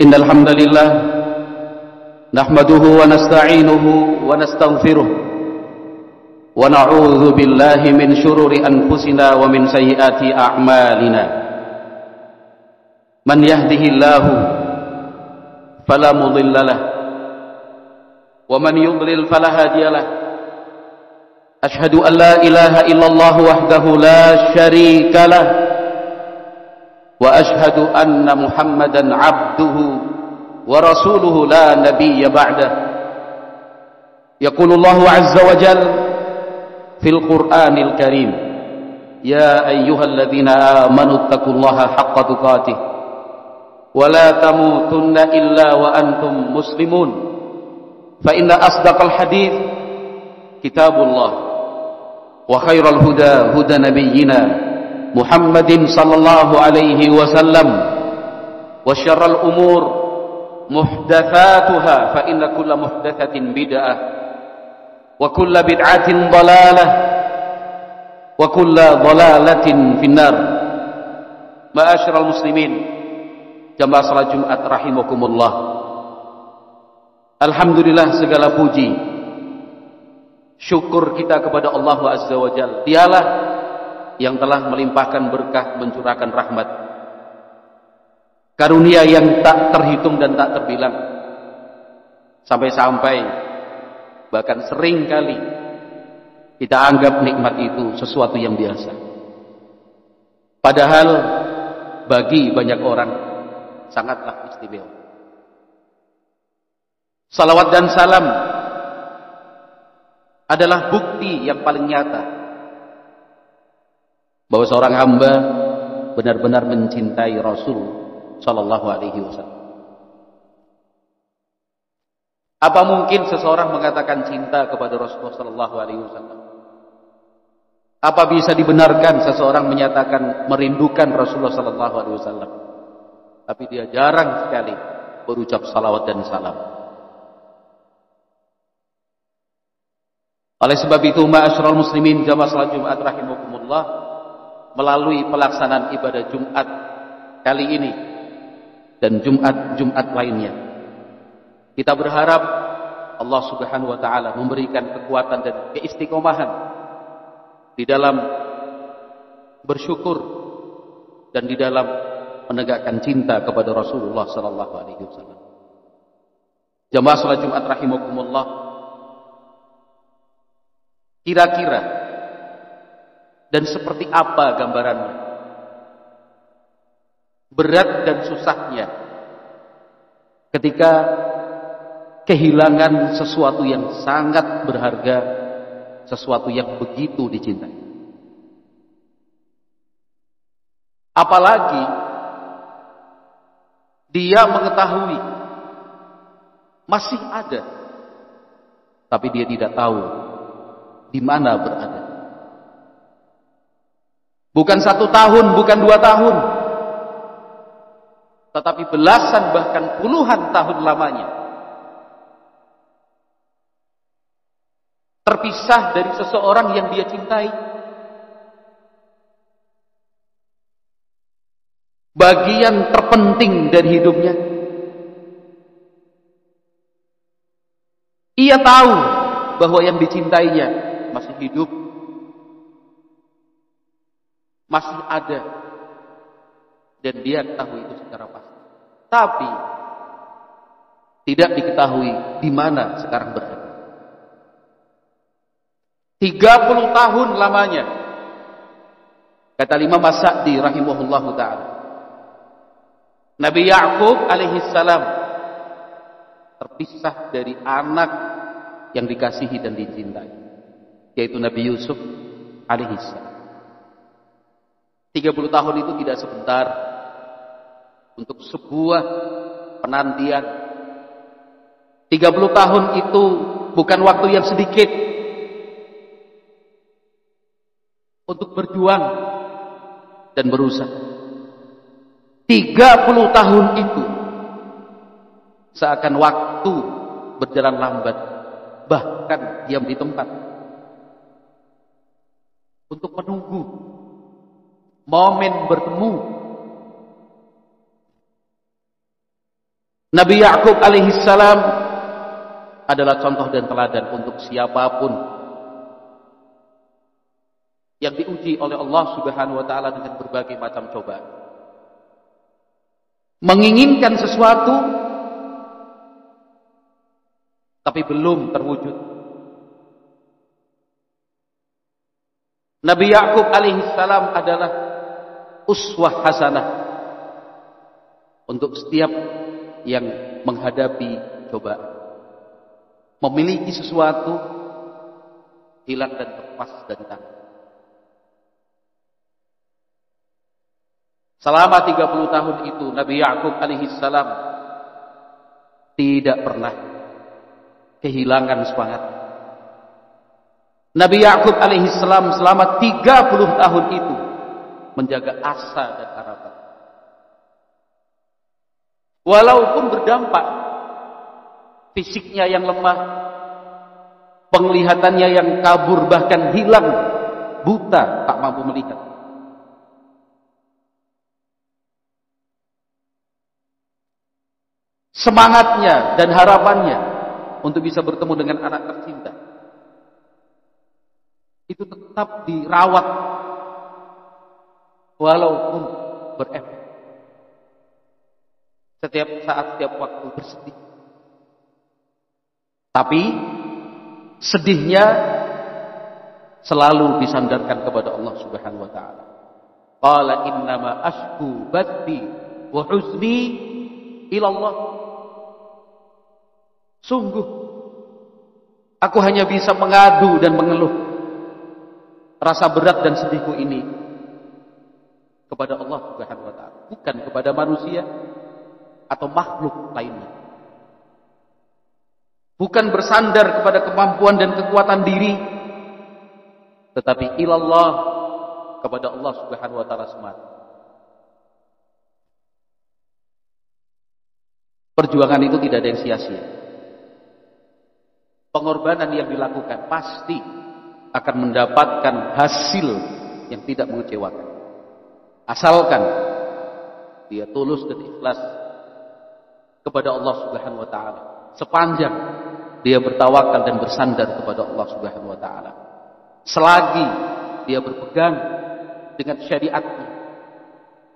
إن الحمد لله نحمده ونستعينه ونستغفره ونعوذ بالله من شرور أنفسنا ومن سيئات أعمالنا من يهده الله فلا مضل له ومن يضلل فلا هادي له أشهد أن لا إله إلا الله وحده لا شريك له وأشهد أن محمدا عبده ورسوله لا نبي بعده يقول الله عز وجل في القرآن الكريم يا أيها الذين آمنوا اتقوا الله حق تقاته ولا تموتن إلا وأنتم مسلمون فإن أصدق الحديث كتاب الله وخير الهدى هدى نبينا محمد صلى الله عليه وسلم وشر الأمور محدثاتها فإن كل محدثة بدعة وكل بدعة ضلالة وكل ضلالة في النار. Ma'asyiral muslimin, jamaah salat Jumat rahimakumullah. Alhamdulillah, segala puji syukur kita kepada Allah Azza wa Jalla. Dialah yang telah melimpahkan berkah, mencurahkan rahmat, karunia yang tak terhitung dan tak terbilang, sampai-sampai bahkan sering kali kita anggap nikmat itu sesuatu yang biasa. Padahal bagi banyak orang sangatlah istimewa. Salawat dan salam adalah bukti yang paling nyata bahwa seorang hamba benar-benar mencintai Rasul sallallahu alaihi wasallam. Apa mungkin seseorang mengatakan cinta kepada Rasulullah sallallahu alaihi wasallam? Apa bisa dibenarkan seseorang menyatakan merindukan Rasulullah sallallahu alaihi wasallam, tapi dia jarang sekali berucap salawat dan salam? Oleh sebab itu, ma'asyiral muslimin, jamaah salat Jumat rahimakumullah, melalui pelaksanaan ibadah Jumat kali ini dan Jumat lainnya, kita berharap Allah Subhanahu wa taala memberikan kekuatan dan keistiqomahan di dalam bersyukur dan di dalam menegakkan cinta kepada Rasulullah sallallahu alaihi wasallam. Jamaah salat Jumat rahimakumullah, kira-kira dan seperti apa gambarannya, berat dan susahnya ketika kehilangan sesuatu yang sangat berharga, sesuatu yang begitu dicintai. Apalagi dia mengetahui masih ada, tapi dia tidak tahu di mana berada. Bukan 1 tahun, bukan 2 tahun, tetapi belasan bahkan puluhan tahun lamanya terpisah dari seseorang yang dia cintai. Bagian terpenting dari hidupnya. Ia tahu bahwa yang dicintainya masih hidup, masih ada, dan dia ketahui itu secara pasti. Tapi tidak diketahui di mana sekarang berada. 30 tahun lamanya, kata Imam As-Sa'di rahimahullahu ta'ala, Nabi Ya'qub alaihissalam terpisah dari anak yang dikasihi dan dicintai, yaitu Nabi Yusuf alaihissalam. 30 tahun itu tidak sebentar untuk sebuah penantian. 30 tahun itu bukan waktu yang sedikit untuk berjuang dan berusaha. 30 tahun itu seakan waktu berjalan lambat, bahkan diam di tempat untuk menunggu momen bertemu Nabi Yakub alaihissalam adalah contoh dan teladan untuk siapapun yang diuji oleh Allah Subhanahu wa taala dengan berbagai macam cobaan. Menginginkan sesuatu tapi belum terwujud. Nabi Yakub alaihissalam adalah uswah hasanah untuk setiap yang menghadapi cobaan. Memiliki sesuatu hilang dan lepas dari tangan. Selama 30 tahun itu Nabi Yakub alaihissalam tidak pernah kehilangan semangat. Nabi Yakub alaihissalam selama 30 tahun itu menjaga asa dan harapan. Walaupun berdampak fisiknya yang lemah, penglihatannya yang kabur bahkan hilang, buta, tak mampu melihat. Semangatnya dan harapannya untuk bisa bertemu dengan anak tercinta itu tetap dirawat walaupun berefek. Setiap saat, setiap waktu bersedih. Tapi sedihnya selalu disandarkan kepada Allah Subhanahu wa taala. Qala innama ashku bathi wa huzni ila Allah. Sungguh aku hanya bisa mengadu dan mengeluh rasa berat dan sedihku ini kepada Allah Subhanahu wa taala, bukan kepada manusia atau makhluk lainnya. Bukan bersandar kepada kemampuan dan kekuatan diri, tetapi ilallah, kepada Allah Subhanahu wa taala semata. Perjuangan itu tidak ada yang sia-sia. Pengorbanan yang dilakukan pasti akan mendapatkan hasil yang tidak mengecewakan. Asalkan dia tulus dan ikhlas kepada Allah Subhanahu wa taala. Sepanjang dia bertawakal dan bersandar kepada Allah Subhanahu wa taala. Selagi dia berpegang dengan syariatnya,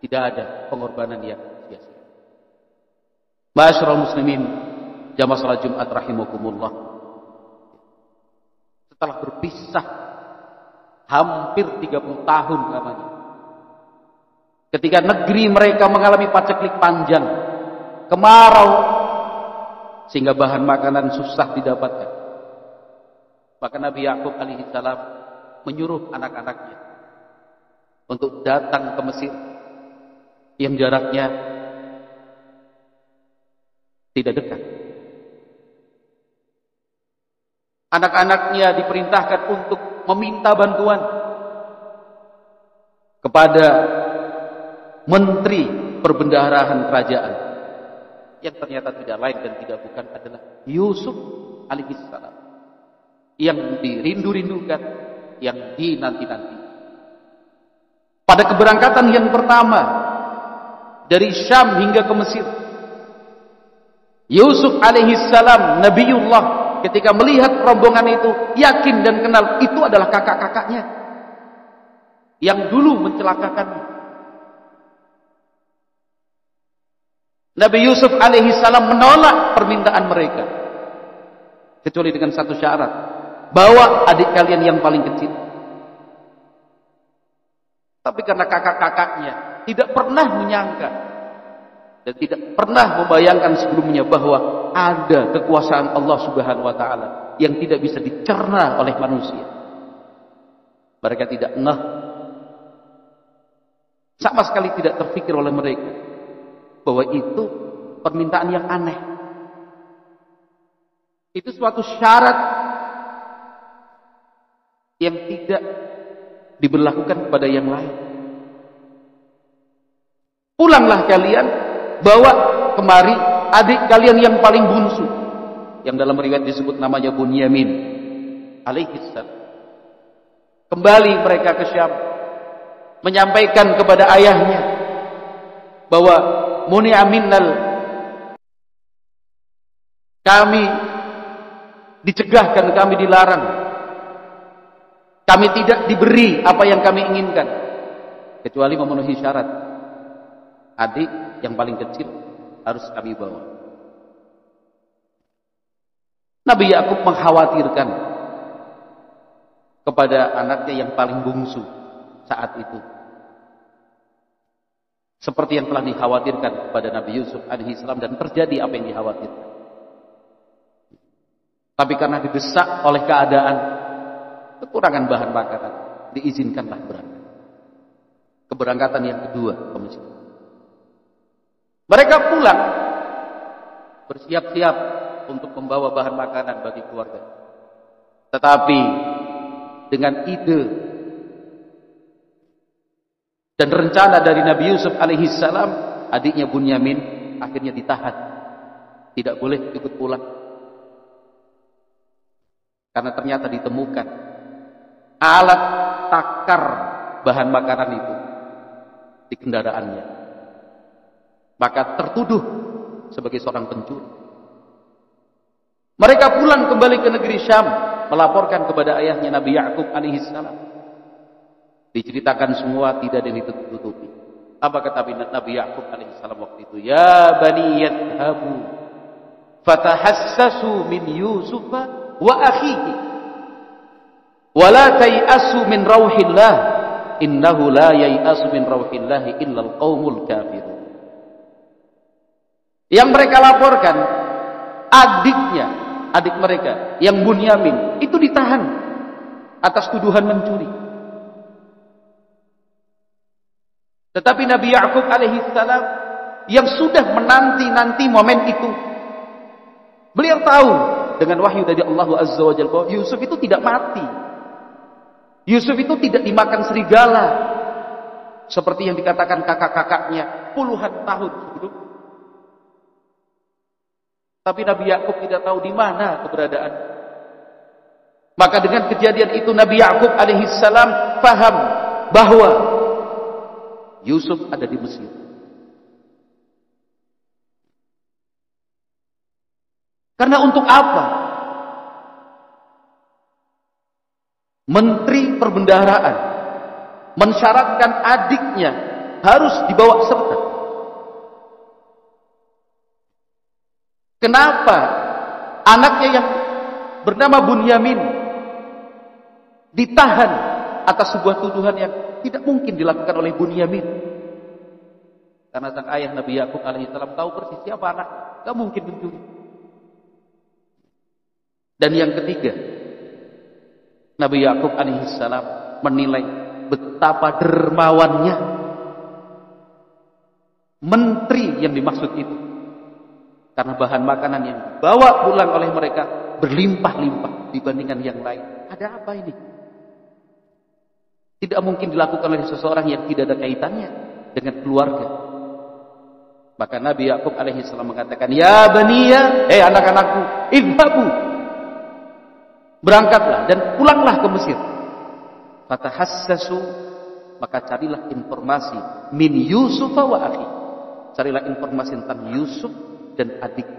tidak ada pengorbanan yang sia-sia. Ma'asyiral muslimin, jamaah salat Jumat rahimakumullah. Setelah berpisah hampir 30 tahun lamanya, ketika negeri mereka mengalami paceklik panjang, kemarau, sehingga bahan makanan susah didapatkan, maka Nabi Yakub alaihissalam menyuruh anak-anaknya untuk datang ke Mesir yang jaraknya tidak dekat. Anak-anaknya diperintahkan untuk meminta bantuan kepada menteri perbendaharaan kerajaan, yang ternyata tidak lain dan tidak bukan adalah Yusuf alaihissalam, yang dirindu-rindukan, yang dinanti-nanti. Pada keberangkatan yang pertama dari Syam hingga ke Mesir, Yusuf alaihissalam, Nabiullah, ketika melihat rombongan itu, yakin dan kenal itu adalah kakak-kakaknya yang dulu mencelakakannya. Nabi Yusuf alaihissalam menolak permintaan mereka, kecuali dengan satu syarat: bawa adik kalian yang paling kecil. Tapi karena kakak-kakaknya tidak pernah menyangka dan tidak pernah membayangkan sebelumnya bahwa ada kekuasaan Allah Subhanahu wa taala yang tidak bisa dicerna oleh manusia, mereka tidak ngeh, sama sekali tidak terfikir oleh mereka bahwa itu permintaan yang aneh. Itu suatu syarat yang tidak diberlakukan kepada yang lain. Pulanglah kalian, bawa kemari adik kalian yang paling bungsu, yang dalam riwayat disebut namanya Bunyamin alaihissalam. Kembali mereka ke Syam, menyampaikan kepada ayahnya bahwa muni'a minnal Kami dicegah dan kami dilarang. Kami tidak diberi apa yang kami inginkan, kecuali memenuhi syarat. Adik yang paling kecil harus kami bawa. Nabi Yakub mengkhawatirkan kepada anaknya yang paling bungsu saat itu, seperti yang telah dikhawatirkan kepada Nabi Yusuf alaihissalam, dan terjadi apa yang dikhawatirkan. Tapi karena didesak oleh keadaan kekurangan bahan makanan, diizinkanlah berangkat. Keberangkatan yang kedua ke Mesir. Mereka pulang bersiap-siap untuk membawa bahan makanan bagi keluarga. Tetapi dengan ide dan rencana dari Nabi Yusuf alaihissalam, adiknya Bunyamin akhirnya ditahan, tidak boleh ikut pulang. Karena ternyata ditemukan alat takar bahan makanan itu di kendaraannya. Maka tertuduh sebagai seorang pencuri. Mereka pulang kembali ke negeri Syam, melaporkan kepada ayahnya Nabi Yakub alaihissalam. Diceritakan semua, tidak ada yang ditutupi. Apa kata Nabi Yakub alaihissalam waktu itu? Ya bani yadhabu fatahassasu min Yusufa wa akhihi wa la tayasu min rauhillah innahu la yayasu min rauhillah illa alqaumul kafirun. Yang mereka laporkan, adik mereka yang Bunyamin itu ditahan atas tuduhan mencuri. Tetapi Nabi Yakub alaihissalam yang sudah menanti-nanti momen itu, beliau tahu dengan wahyu dari Allah Azza wa Jalla bahwa Yusuf itu tidak mati. Yusuf itu tidak dimakan serigala seperti yang dikatakan kakak-kakaknya puluhan tahun sebelum. Tapi Nabi Yakub tidak tahu di mana keberadaan. Maka dengan kejadian itu Nabi Yakub alaihissalam paham bahwa Yusuf ada di Mesir. Karena untuk apa? Menteri Perbendaharaan mensyaratkan adiknya harus dibawa serta. Kenapa anaknya yang bernama Bunyamin ditahan atas sebuah tuduhan yang tidak mungkin dilakukan oleh Bunyamin? Karena sang ayah Nabi Yakub alaihissalam tahu persis siapa anaknya, gak mungkin mencuri. Dan yang ketiga, Nabi Yakub alaihissalam menilai betapa dermawannya menteri yang dimaksud itu. Karena bahan makanan yang dibawa pulang oleh mereka berlimpah-limpah dibandingkan yang lain. Ada apa ini? Tidak mungkin dilakukan oleh seseorang yang tidak ada kaitannya dengan keluarga. Maka Nabi Yakub alaihissalam mengatakan, ya baniya, anak-anakku, idhabu, berangkatlah dan pulanglah ke Mesir. Fatahassasu, maka carilah informasi min Yusuf wa akhi. Carilah informasi tentang Yusuf dan adik.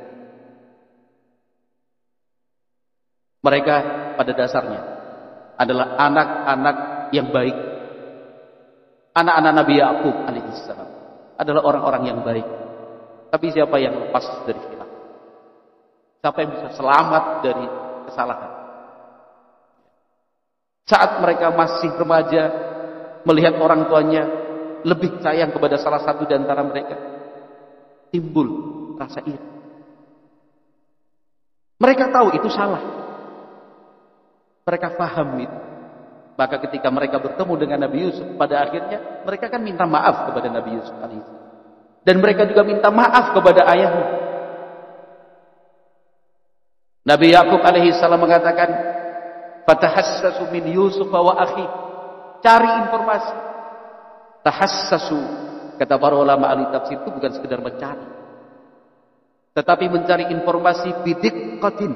Mereka pada dasarnya adalah anak-anak yang baik. Anak-anak Nabi Yakub alaihissalam adalah orang-orang yang baik. Tapi siapa yang lepas dari khilaf? Siapa yang bisa selamat dari kesalahan? Saat mereka masih remaja, melihat orang tuanya lebih sayang kepada salah satu di antara mereka, timbul rasa iri. Mereka tahu itu salah. Mereka paham itu. Maka ketika mereka bertemu dengan Nabi Yusuf, pada akhirnya mereka kan minta maaf kepada Nabi Yusuf alaihissalam. Dan mereka juga minta maaf kepada ayahnya. Nabi Yakub alaihissalam mengatakan, fatahassasu min Yusuf wa akhi. Cari informasi. Tahassasu, kata para ulama ahli tafsir, itu bukan sekedar mencari, tetapi mencari informasi bidiqqatin,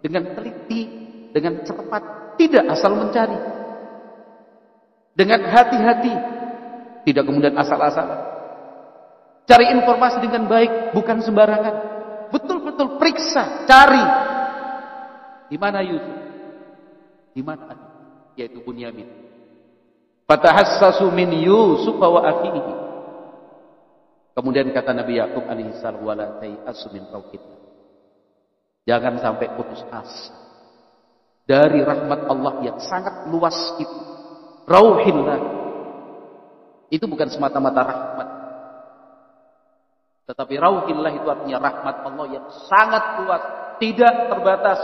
dengan teliti, dengan cepat, tidak asal mencari, dengan hati-hati, tidak kemudian asal-asalan. Cari informasi dengan baik, bukan sembarangan. Betul-betul betul-betul periksa, cari. Di mana Yusuf? Di mana adik? Yaitu Bunyamin. Fatahassasu min Yusuf wa akhihi. Kemudian kata Nabi Yakub alaihi salam, wala tai'asu min rauhillah. Jangan sampai putus asa dari rahmat Allah yang sangat luas itu. Rauhillah itu bukan semata-mata rahmat, tetapi rauhillah itu artinya rahmat Allah yang sangat luas, tidak terbatas.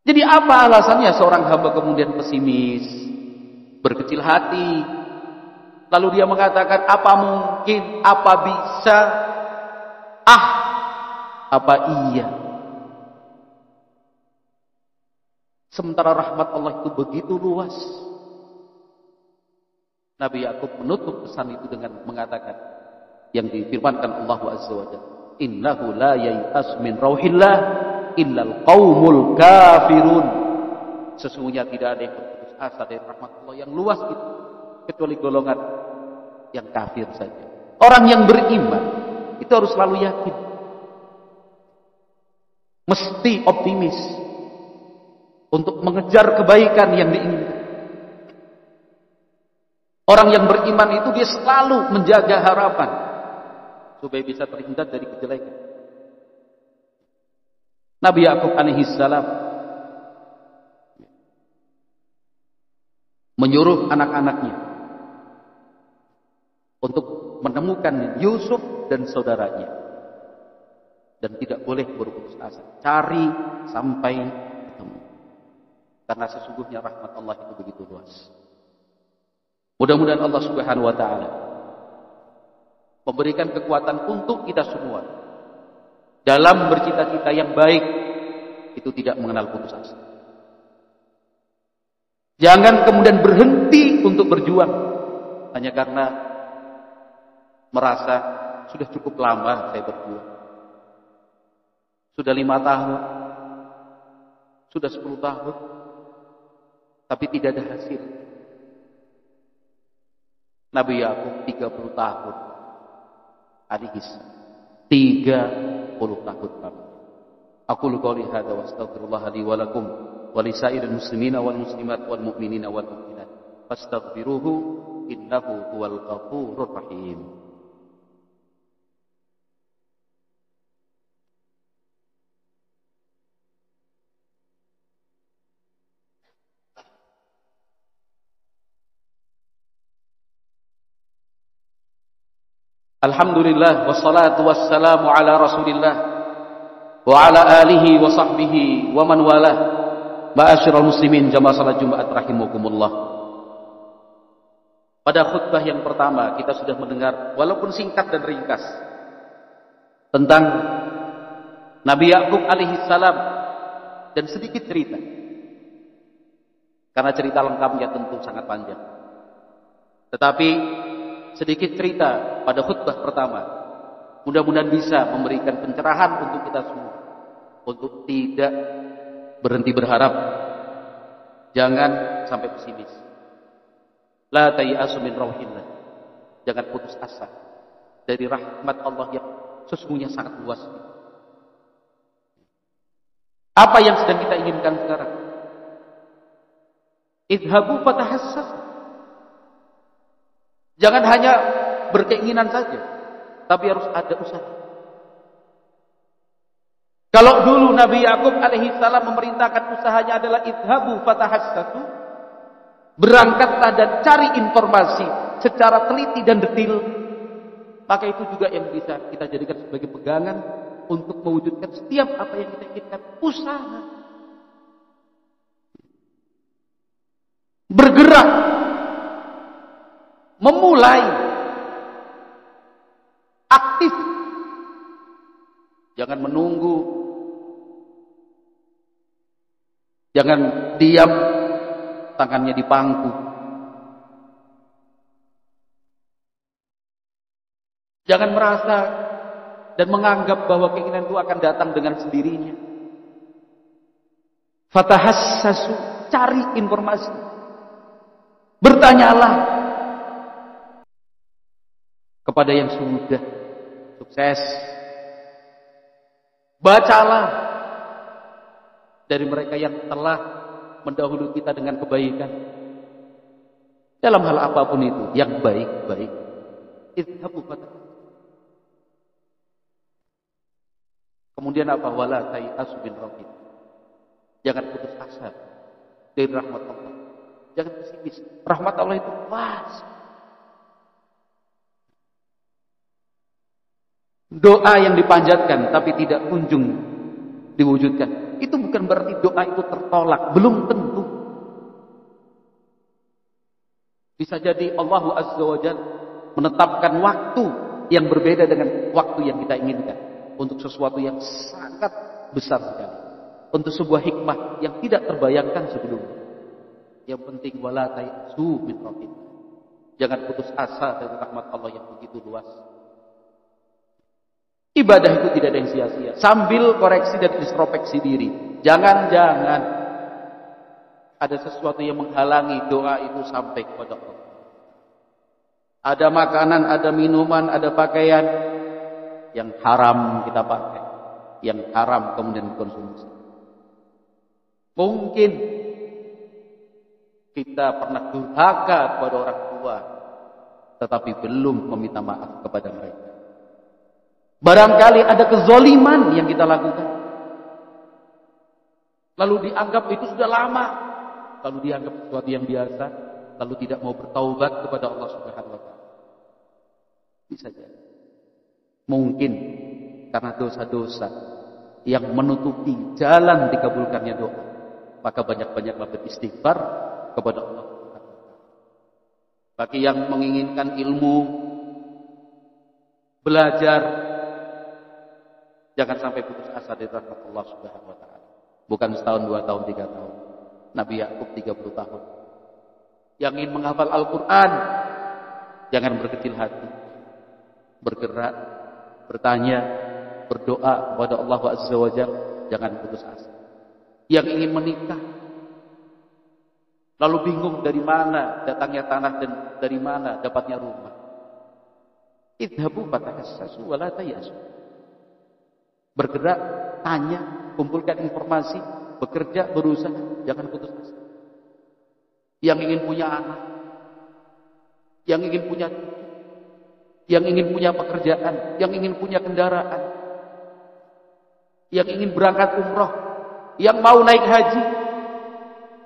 Jadi apa alasannya seorang hamba kemudian pesimis, berkecil hati, lalu dia mengatakan apa mungkin, apa bisa, apa iya? Sementara rahmat Allah itu begitu luas. Nabi Yakub menutup pesan itu dengan mengatakan yang difirmankan Allah Azza wa Jalla, innahu la yai'as min rauhillah illal qaumul kafirun. Sesungguhnya tidak ada yang berputus asa dari rahmat Allah yang luas itu kecuali golongan yang kafir saja. Orang yang beriman itu harus selalu yakin, mesti optimis untuk mengejar kebaikan yang diinginkan. Orang yang beriman itu dia selalu menjaga harapan supaya bisa terhindar dari kejelekan. Nabi Yakub alaihi salam menyuruh anak-anaknya untuk menemukan Yusuf dan saudaranya dan tidak boleh berputus asa, cari sampai ketemu, karena sesungguhnya rahmat Allah itu begitu luas. Mudah-mudahan Allah Subhanahu wa taala memberikan kekuatan untuk kita semua dalam bercita-cita yang baik, itu tidak mengenal putus asa. Jangan kemudian berhenti untuk berjuang hanya karena merasa sudah cukup lama saya berjuang. Sudah 5 tahun, sudah 10 tahun, tapi tidak ada hasil. Nabi Yakub 30 tahun, alaihi salam 30 tahun. Aku qouli hadza wa astaghfirullah li wa lakum wa li sa'iril muslimina wal muslimat wal mu'minina wal mu'minat fastaghfiruhu innahu huwal ghafurur rahim. Alhamdulillah wassalatu wassalamu ala Rasulillah wa ala alihi wa sahbihi wa man walah. Ma'asyiral muslimin jamaah salat Jumat rahimakumullah. Pada khutbah yang pertama kita sudah mendengar walaupun singkat dan ringkas tentang Nabi Yakub alaihi salam dan sedikit cerita. Karena cerita lengkapnya tentu sangat panjang. Tetapi sedikit cerita pada khutbah pertama mudah-mudahan bisa memberikan pencerahan untuk kita semua untuk tidak berhenti berharap, jangan sampai pesimis. La tai'asu min rauhillah, jangan putus asa dari rahmat Allah yang sesungguhnya sangat luas. Apa yang sedang kita inginkan sekarang? Idhabu fatahassasu. Jangan hanya berkeinginan saja, tapi harus ada usaha. Kalau dulu Nabi Yakub alaihi salam memerintahkan usahanya adalah idhabu fatahassasu, berangkatlah dan cari informasi secara teliti dan detail, maka itu juga yang bisa kita jadikan sebagai pegangan untuk mewujudkan setiap apa yang kita inginkan. Usaha, bergerak, memulai, aktif. Jangan menunggu, jangan diam, tangannya di pangku. Jangan merasa dan menganggap bahwa keinginan itu akan datang dengan sendirinya. Fatahassasu, cari informasi. Bertanyalah kepada yang sudah sukses Bacalah dari mereka yang telah mendahului kita dengan kebaikan. Dalam hal apapun itu, yang baik-baik. Idhabu fatahassasu. Kemudian apa? Wala tayasu min rabbik. Jangan putus asa dari rahmat Allah. Jangan pesimis. Rahmat Allah itu luas. Doa yang dipanjatkan tapi tidak kunjung diwujudkan, itu bukan berarti doa itu tertolak. Belum tentu. Bisa jadi Allah Azza wa Jalla menetapkan waktu yang berbeda dengan waktu yang kita inginkan untuk sesuatu yang sangat besar sekali, untuk sebuah hikmah yang tidak terbayangkan sebelumnya. Yang penting wala tayasu min rabbik. Jangan putus asa dari rahmat Allah yang begitu luas. Ibadah itu tidak ada yang sia-sia. Sambil koreksi dan introspeksi diri. Jangan-jangan ada sesuatu yang menghalangi doa itu sampai kepada Allah. Ada makanan, ada minuman, ada pakaian yang haram kita pakai, yang haram kemudian dikonsumsi. Mungkin kita pernah durhaka kepada orang tua, tetapi belum meminta maaf kepada mereka. Barangkali ada kezoliman yang kita lakukan, lalu dianggap itu sudah lama, lalu dianggap sesuatu yang biasa, lalu tidak mau bertaubat kepada Allah Subhanahu wa taala. Bisa jadi. Mungkin karena dosa-dosa yang menutupi jalan dikabulkannya doa, maka banyak-banyaklah beristighfar kepada Allah. Bagi yang menginginkan ilmu, belajar, jangan sampai putus asa dari rahmat Allah Subhanahu wa taala. Bukan setahun, 2 tahun, 3 tahun. Nabi Yakub 30 tahun. Yang ingin menghafal Al-Qur'an, jangan berkecil hati. Bergerak, bertanya, berdoa kepada Allah Azza wa Jalla, jangan putus asa. Yang ingin menikah, lalu bingung dari mana datangnya tanah dan dari mana dapatnya rumah. Idhabu fatahassasu wa la tayasu. Bergerak, tanya, kumpulkan informasi, bekerja, berusaha, jangan putus asa. Yang ingin punya anak, yang ingin punya cucu, yang ingin punya pekerjaan, yang ingin punya kendaraan, yang ingin berangkat umroh, yang mau naik haji,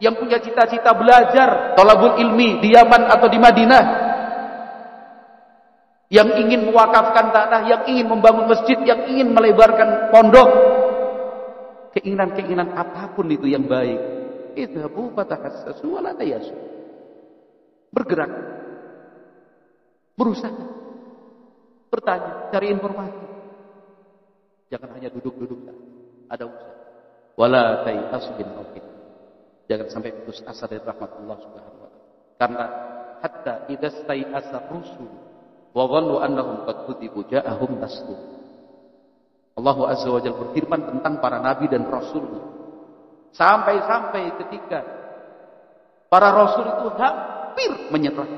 yang punya cita-cita belajar thalabul ilmi di Yaman atau di Madinah, yang ingin mewakafkan tanah, yang ingin membangun masjid, yang ingin melebarkan pondok, keinginan-keinginan apapun itu yang baik, idhabu fatahassasu wa la tayasu. Bergerak, berusaha, bertanya, cari informasi. Jangan hanya duduk-duduk saja. Ada usaha. Wala tayasu bin rabbik. Jangan sampai putus asa dari rahmat Allah Subhanahu wa taala. Karena hatta idza stai'asa rusul wa dhannu annahum qad kutibu ja'ahum nasrun. Allah Azza wa Jalla berfirman tentang para nabi dan rasulnya. Sampai-sampai ketika para rasul itu hampir menyerah.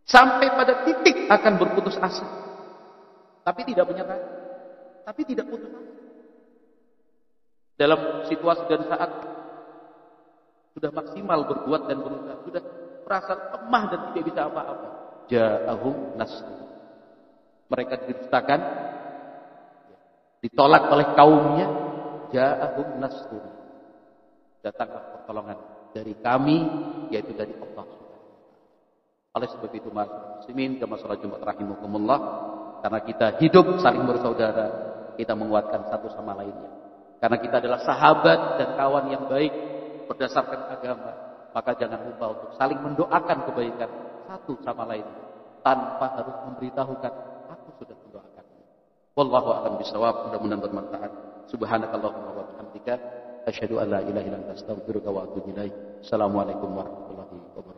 Sampai pada titik akan berputus asa. Tapi tidak menyerah. Tapi tidak putus asa. Dalam situasi dan saat sudah maksimal berbuat dan berusaha, sudah merasa lemah dan tidak bisa apa-apa. Ja'ahum nasrun. Mereka didustakan, ditolak oleh kaumnya. Ja'ahum nasrun. Datanglah pertolongan dari kami, yaitu dari Allah. Oleh sebab itu, muslimin jamaah salat Jumat rahimakumullah, karena kita hidup saling bersaudara, kita menguatkan satu sama lainnya. Karena kita adalah sahabat dan kawan yang baik berdasarkan agama, maka jangan lupa untuk saling mendoakan kebaikan satu sama lain tanpa harus memberitahukan aku sudah mendoakan. Wallahu a'lam bishawab. Mudah-mudahan bermanfaat. Subhanakallahumma wa bihamdika asyhadu an la ilaha illa anta astaghfiruka wa atubu ilaik. Assalamualaikum warahmatullahi wabarakatuh.